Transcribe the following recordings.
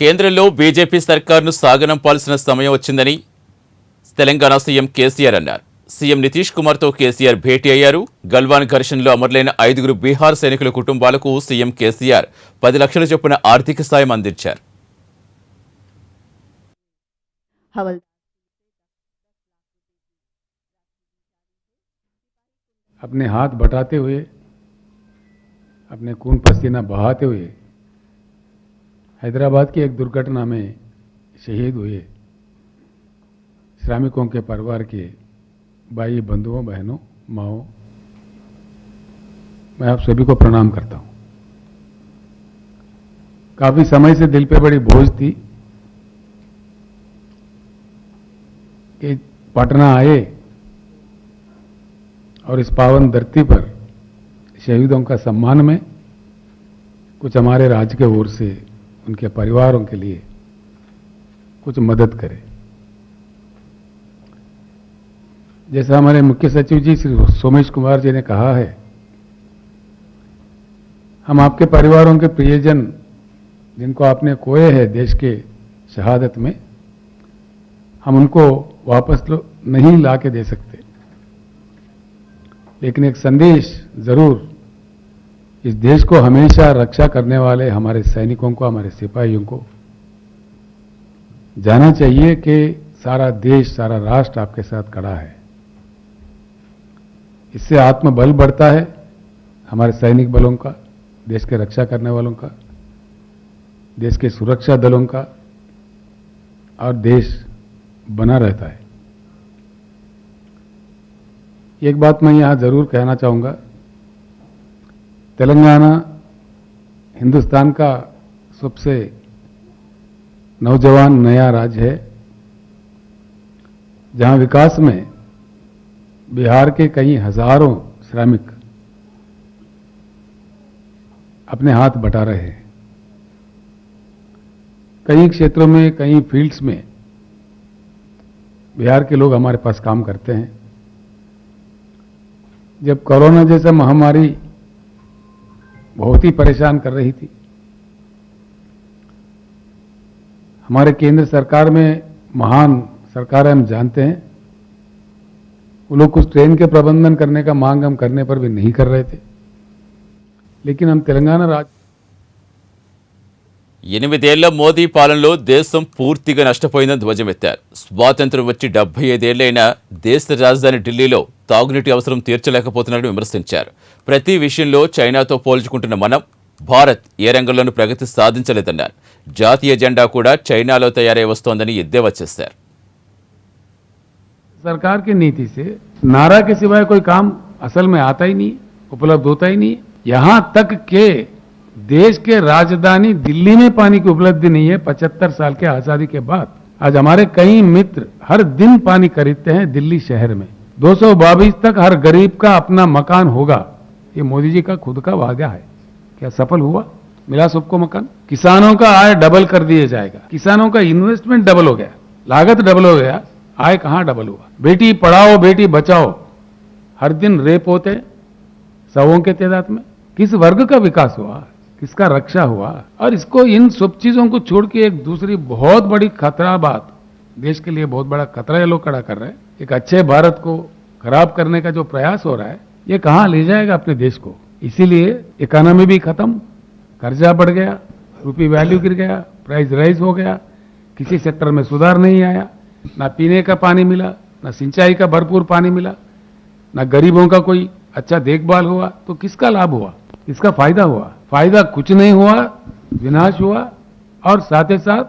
కేంద్రంలో బీజేపీ సర్కారును సాగనంపాల్సిన సమయం వచ్చిందని తెలంగాణ సీఎం కేసీఆర్ అన్నారు. సీఎం నితీష్ కుమార్తో కేసీఆర్ భేటీ అయ్యారు. గల్వాన్ ఘర్షణలో అమరులైన 5 బీహార్ సైనికుల కుటుంబాలకు సీఎం కేసీఆర్ 10 లక్షల చొప్పున ఆర్థిక సాయం అందించారు. अपने हाथ बटाते हुए, अपने खून पसीना बहाते हुए हैदराबाद की एक दुर्घटना में शहीद हुए श्रमिकों के परिवार के भाई बंधुओं बहनों माओ, मैं आप सभी को प्रणाम करता हूं। काफी समय से दिल पे बड़ी बोझ थी कि पटना आए और इस पावन धरती पर शहीदों का सम्मान में कुछ हमारे राज्य के ओर से उनके परिवारों के लिए कुछ मदद करें। जैसा हमारे मुख्य सचिव जी श्री सोमेश कुमार जी ने कहा है, हम आपके परिवारों के प्रियजन जिनको आपने खोए हैं देश के शहादत में, हम उनको वापस नहीं ला के दे सकते, लेकिन एक संदेश जरूर इस देश को हमेशा रक्षा करने वाले हमारे सैनिकों को, हमारे सिपाहियों को जाना चाहिए कि सारा देश, सारा राष्ट्र आपके साथ खड़ा है। इससे आत्मबल बढ़ता है हमारे सैनिक बलों का, देश के रक्षा करने वालों का, देश के सुरक्षा दलों का, और देश बना रहता है। एक बात मैं यहां जरूर कहना चाहूंगा, तेलंगाना हिंदुस्तान का सबसे नौजवान नया राज्य है, जहां विकास में बिहार के कई हजारों श्रमिक अपने हाथ बटा रहे हैं। कई क्षेत्रों में, कई फील्ड्स में बिहार के लोग हमारे पास काम करते हैं। जब कोरोना जैसा महामारी बहुत ही परेशान कर रही थी, हमारे केंद्र सरकार में महान सरकार हम जानते हैं, वो लोग कुछ ट्रेन के प्रबंधन करने का मांग हम करने पर भी नहीं कर रहे थे, लेकिन हम तेलंगाना राज्य 8 ఏళ్ల మోదీ పాలనలో దేశం పూర్తిగా నష్టపోయిందని ధ్వజమెత్తారు. స్వాతంత్ర్యం వచ్చి 75 ఏళ్లైనా దేశ రాజధాని ఢిల్లీలో తాగునీటి అవసరం తీర్చలేకపోతున్నారని విమర్శించారు. ప్రతి విషయంలో చైనాతో పోల్చుకుంటున్న మనం, భారత్ ఏ రంగంలోనూ ప్రగతి సాధించలేదన్నారు. జాతీయ జెండా కూడా చైనాలో తయారై వస్తోందని ఎద్దేవా చేశారు. सरकार की नीति से नारा के सिवाय कोई काम असल में आता ही नहीं, उपलब्ध होता ही नहीं। यहां तक के देश के राजधानी दिल्ली में पानी की उपलब्धि नहीं है। 75 साल के आजादी के बाद आज हमारे कई मित्र हर दिन पानी खरीदते हैं दिल्ली शहर में। 222 तक हर गरीब का अपना मकान होगा, ये मोदी जी का खुद का वादा है। क्या सफल हुआ? मिला सबको मकान? किसानों का आय डबल कर दिया जाएगा। किसानों का इन्वेस्टमेंट डबल हो गया, लागत डबल हो गया, आय कहां डबल हुआ? बेटी पढ़ाओ बेटी बचाओ, हर दिन रेप होते सौों के तादाद में। किस वर्ग का विकास हुआ, किसका रक्षा हुआ? और इसको, इन सब चीजों को छोड़ के एक दूसरी बहुत बड़ी खतरा बात, देश के लिए बहुत बड़ा खतरा ये लोग खड़ा कर रहे हैं। एक अच्छे भारत को खराब करने का जो प्रयास हो रहा है, ये कहां ले जाएगा अपने देश को? इसीलिए इकोनॉमी भी खत्म, कर्जा बढ़ गया, रुपये वैल्यू गिर गया, प्राइस राइज हो गया, किसी सेक्टर में सुधार नहीं आया, ना पीने का पानी मिला, ना सिंचाई का भरपूर पानी मिला, ना गरीबों का कोई अच्छा देखभाल हुआ। तो किसका लाभ हुआ, किसका फायदा हुआ? फायदा कुछ नहीं हुआ, विनाश हुआ। और साथ ही साथ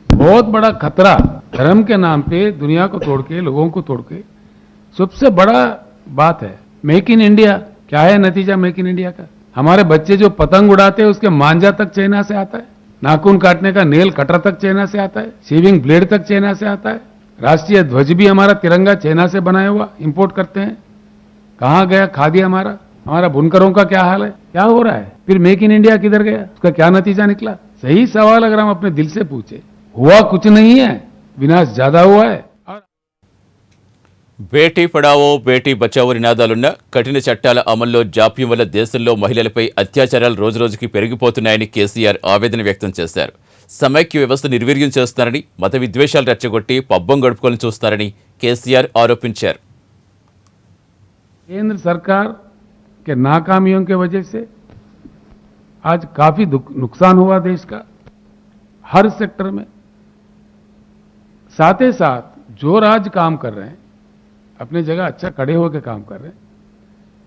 बहुत बड़ा खतरा, धर्म के नाम पे दुनिया को तोड़ के, लोगों को तोड़ के, सबसे बड़ा बात है मेक इन इंडिया। क्या है नतीजा मेक इन इंडिया का? हमारे बच्चे जो पतंग उड़ाते हैं उसके मांझा तक चाइना से आता है, नाखून काटने का नेल कटर तक चाइना से आता है, शेविंग ब्लेड तक चाइना से आता है, राष्ट्रीय ध्वज भी हमारा तिरंगा चाइना से बनाया हुआ इंपोर्ट करते हैं। कहां गया खादी हमारा? हमारा बुनकरों का क्या हाल है? क्या हो रहा है? फिर मेक इन इंडिया किधर गया? उसका क्या नतीजा निकला? सही सवाल अगर हम अपने दिल से पूछे, हुआ कुछ नहीं है, विनाश ज्यादा हुआ है। బేటీ పడావో బేటీ బచావో నినాదాలున్న కఠిన చట్టాల అమల్లో జాప్యం వల్ల దేశంలో మహిళలపై అత్యాచారాలు రోజురోజుకి పెరిగిపోతున్నాయని కేసీఆర్ ఆవేదన వ్యక్తం చేశారు. సమైక్య వ్యవస్థ నిర్వీర్యం చేస్తున్నారని, మత విద్వేషాలు రెచ్చగొట్టి పబ్బం గడుపుకోవాలని చూస్తున్నారని కేసీఆర్ ఆరోపించారు. केंद्र सरकार के नाकामियों के वजह से आज काफी नुकसान हुआ देश का हर सेक्टर में। साथ ही साथ जो राज्य काम कर रहे हैं अपनी जगह अच्छा खड़े होकर काम कर रहे हैं,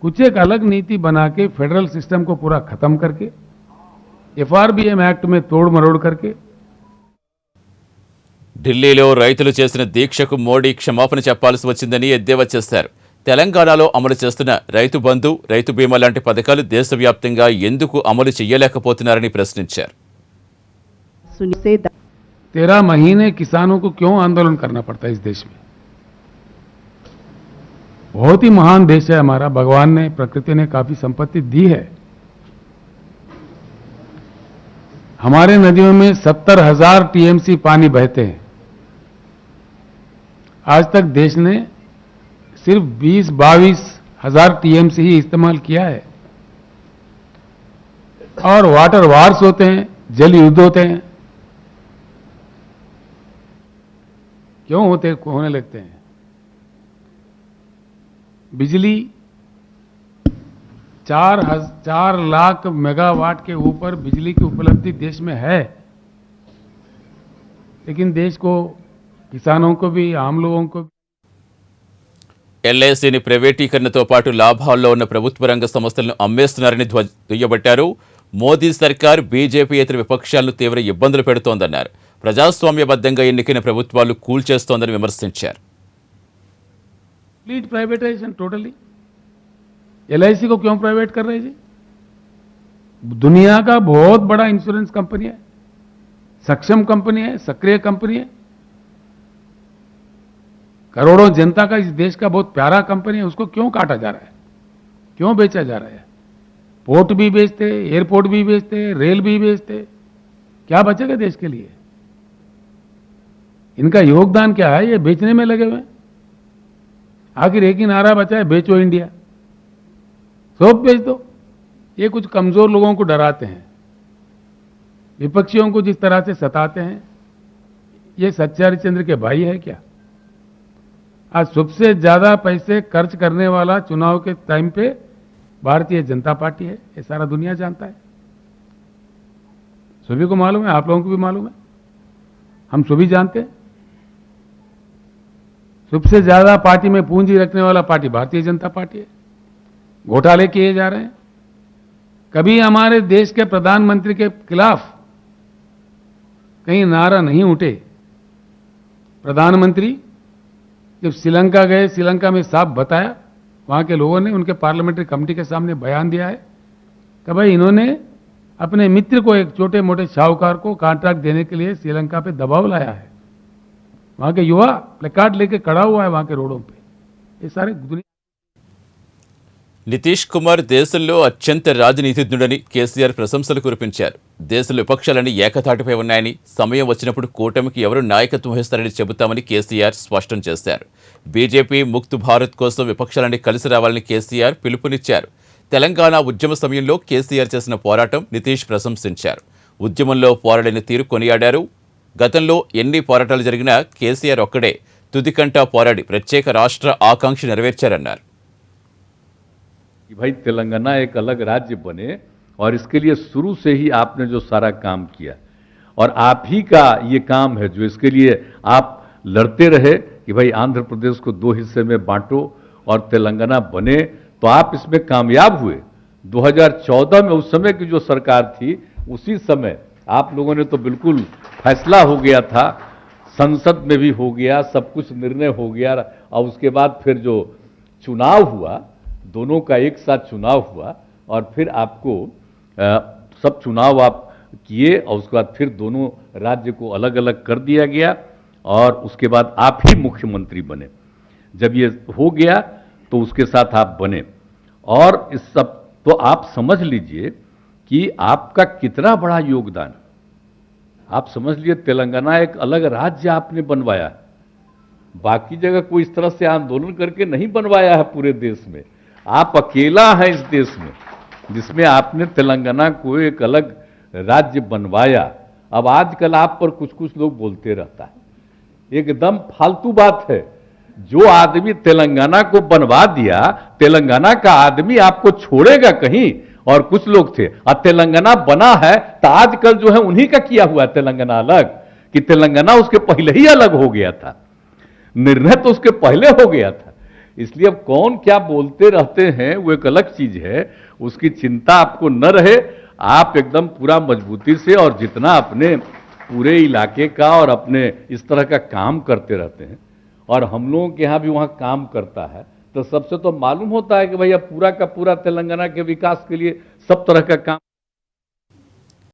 कुछ एक अलग नीति बना के फेडरल सिस्टम को पूरा खत्म करके FRBM एक्ट में तोड़ मरोड़ करके ఢిల్లీలో రైతులు చేసిన దీక్షకు మోడీ క్షమాపణ చెప్పాల్సి వచ్చిందని ఎద్దేవా చేశారు. తెలంగాణలో అమలు చేస్తున్న రైతు బంధు, రైతు బీమా లాంటి పథకాలు దేశవ్యాప్తంగా ఎందుకు అమలు చేయలేకపోతున్నారని ప్రశ్నించారు. 13 महीने किसानों को क्यों आंदोलन करना पड़ता है इस देश में? बहुत ही महान देश है हमारा, भगवान ने, प्रकृति ने काफी संपत्ति दी है। हमारे नदियों में 70,000 TMC पानी बहते हैं। आज तक देश ने सिर्फ 20-22 हजार TMC ही इस्तेमाल किया है। और वाटर वार्स होते हैं, जल युद्ध होते हैं, क्यों होने लगते हैं? बिजली 4 लाख मेगावाट के ऊपर बिजली की उपलब्धि देश में है, लेकिन देश को, किसानों को भी, आम लोगों को भी ఎల్ఐసిని ప్రైవేటీకరణతో పాటు లాభాల్లో ఉన్న ప్రభుత్వ రంగ సంస్థలను అమ్మేస్తున్నారని దుయ్యబట్టారు. మోదీ సర్కార్ బీజేపీయేతర విపక్షాలను తీవ్ర ఇబ్బందులు పెడుతోందన్నారు. ప్రజాస్వామ్యబద్ధంగా ఎన్నికైన ప్రభుత్వాలు కూల్చేస్తోందని విమర్శించారు. Complete privatisation totally. LIC को क्यों प्राइवेट कर रहे जी? दुनिया का बहुत बड़ा इंश्योरेंस कंपनी है, सक्षम कंपनी है, सक्रिय कंपनी है, करोड़ों जनता का, इस देश का बहुत प्यारा कंपनी है, उसको क्यों काटा जा रहा है, क्यों बेचा जा रहा है? पोर्ट भी बेचते, एयरपोर्ट भी बेचते, रेल भी बेचते, क्या बचेगा देश के लिए? इनका योगदान क्या है? ये बेचने में लगे हुए हैं। आखिर एक ही नारा बचा है, बेचो इंडिया, सब बेच दो। ये कुछ कमजोर लोगों को डराते हैं, विपक्षियों को जिस तरह से सताते हैं, ये सच्चे हरिश्चंद्र के भाई है क्या? आज सबसे ज्यादा पैसे खर्च करने वाला चुनाव के टाइम पे भारतीय जनता पार्टी है, ये सारा दुनिया जानता है, सभी को मालूम है, आप लोगों को भी मालूम है, हम सभी जानते हैं। सबसे ज्यादा पार्टी में पूंजी रखने वाला पार्टी भारतीय जनता पार्टी है। घोटाले किए जा रहे हैं। कभी हमारे देश के प्रधानमंत्री के खिलाफ कहीं नारा नहीं उठे। प्रधानमंत्री जब श्रीलंका गए, श्रीलंका में साफ बताया, वहां के लोगों ने उनके पार्लियामेंट्री कमेटी के सामने बयान दिया है कि भाई इन्होंने अपने मित्र को, एक छोटे मोटे शाहूकार को कॉन्ट्रैक्ट देने के लिए श्रीलंका पे दबाव लाया है। वहां के युवा प्लेकार्ड लेके खड़ा हुआ है वहां के रोडों पे। ये सारे दुनिया నితీష్ కుమార్ దేశంలో అత్యంత రాజనీతిజ్ఞుడని కేసీఆర్ ప్రశంసలు కురిపించారు. దేశంలో విపక్షాలన్నీ ఏకతాటిపై ఉన్నాయని, సమయం వచ్చినప్పుడు కూటమికి ఎవరు నాయకత్వం వహిస్తారని చెబుతామని కేసీఆర్ స్పష్టం చేశారు. బీజేపీ ముక్త్ భారత్ కోసం విపక్షాలన్నీ కలిసి రావాలని కేసీఆర్ పిలుపునిచ్చారు. తెలంగాణ ఉద్యమ సమయంలో కేసీఆర్ చేసిన పోరాటం నితీష్ ప్రశంసించారు. ఉద్యమంలో పోరాడిన తీరు కొనియాడారు. గతంలో ఎన్ని పోరాటాలు జరిగినా కేసీఆర్ ఒక్కడే తుదికంటా పోరాడి ప్రత్యేక రాష్ట్ర ఆకాంక్ష నెరవేర్చారన్నారు. कि भाई तेलंगाना एक अलग राज्य बने, और इसके लिए शुरू से ही आपने जो सारा काम किया, और आप ही का ये काम है जो इसके लिए आप लड़ते रहे कि भाई आंध्र प्रदेश को 2 हिस्से में बांटो और तेलंगाना बने, तो आप इसमें कामयाब हुए। 2014 में उस समय की जो सरकार थी, उसी समय आप लोगों ने तो बिल्कुल फैसला हो गया था, संसद में भी हो गया, सब कुछ निर्णय हो गया, और उसके बाद फिर जो चुनाव हुआ, दोनों का एक साथ चुनाव हुआ, और फिर आपको सब चुनाव आप किए, और उसके बाद फिर दोनों राज्य को अलग अलग कर दिया गया, और उसके बाद आप ही मुख्यमंत्री बने। जब ये हो गया तो उसके साथ आप बने, और इस सब तो आप समझ लीजिए कि आपका कितना बड़ा योगदान। आप समझ लिए तेलंगाना एक अलग राज्य आपने बनवाया, बाकी जगह कोई इस तरह से आंदोलन करके नहीं बनवाया है पूरे देश में। आप अकेला है इस देश में जिसमें आपने तेलंगाना को एक अलग राज्य बनवाया, अब आजकल आप पर कुछ कुछ लोग बोलते रहता है, एकदम फालतू बात है। जो आदमी तेलंगाना को बनवा दिया, तेलंगाना का आदमी आपको छोड़ेगा कहीं? और कुछ लोग थे, अब तेलंगाना बना है तो आजकल जो है उन्हीं का किया हुआ तेलंगाना अलग, कि तेलंगाना उसके पहले ही अलग हो गया था, निर्णय तो उसके पहले हो गया था। इसलिए अब कौन क्या बोलते रहते हैं वो एक अलग चीज है, उसकी चिंता आपको न रहे। आप एकदम पूरा मजबूती से, और जितना अपने पूरे इलाके का और अपने इस तरह का काम करते रहते हैं, और हम लोगों के यहाँ भी वहाँ काम करता है, तो सबसे तो मालूम होता है कि भैया पूरा का पूरा तेलंगाना के विकास के लिए सब तरह का काम